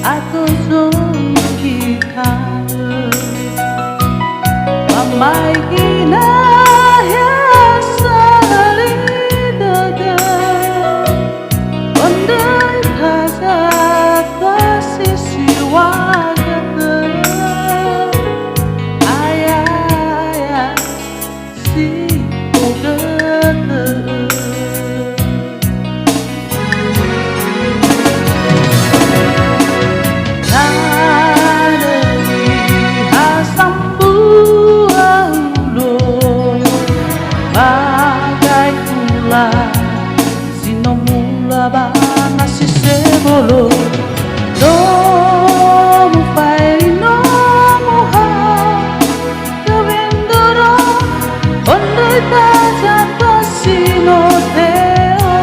Aku sungkikan Mamai kinaya salidada Ondai kazak basisi wagata Ayah si ogata Sino mula ba nasisebolo No mo fai no mo ha Gawindoro Ondoy taja pasino teo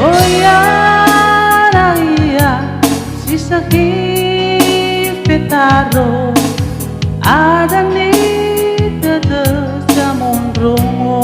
Oya raya Sisaki petaro Ada ni dada Mondrongo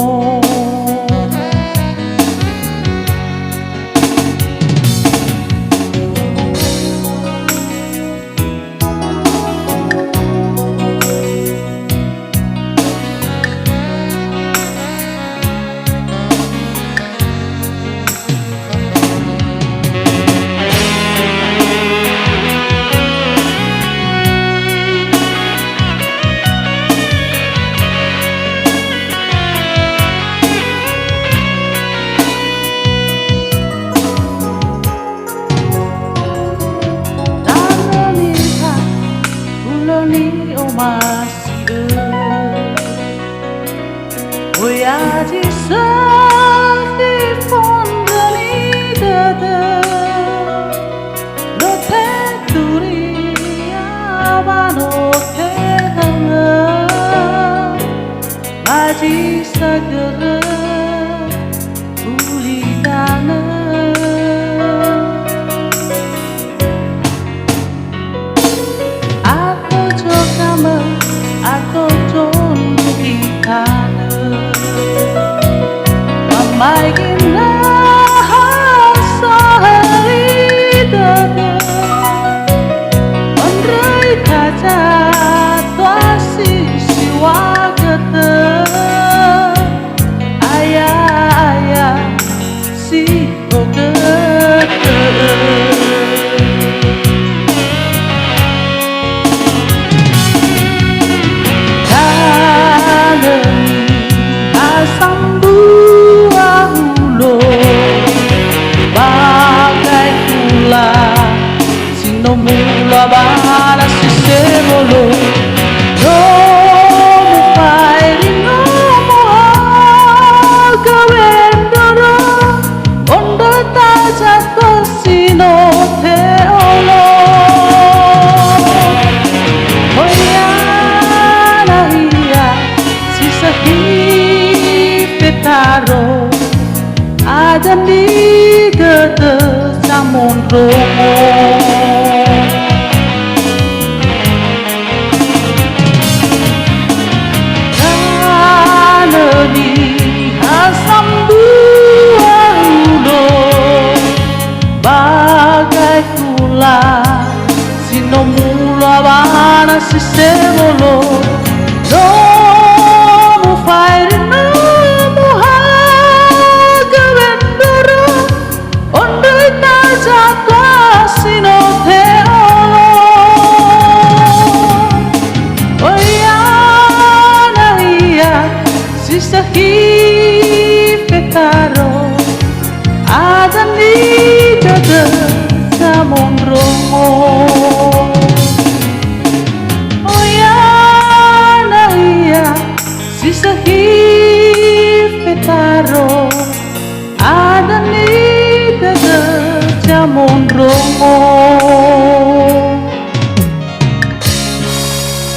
Voyage sorti fondali dada No te duriava no te hanga Maji sagara ulidana Aku jokama Aku jongikan Mamai kinaya salidada Ondrai kaca tuasisi wagata Ayah si ogata Mula bala si sebolo No mo fai no mo gawendoro Ondo taja kosino te olo Hoyana hiya si sahi petaro Ada ni dada samon romo Sino mula bana si sebolo No mo fai taro ada ni da jamon rongo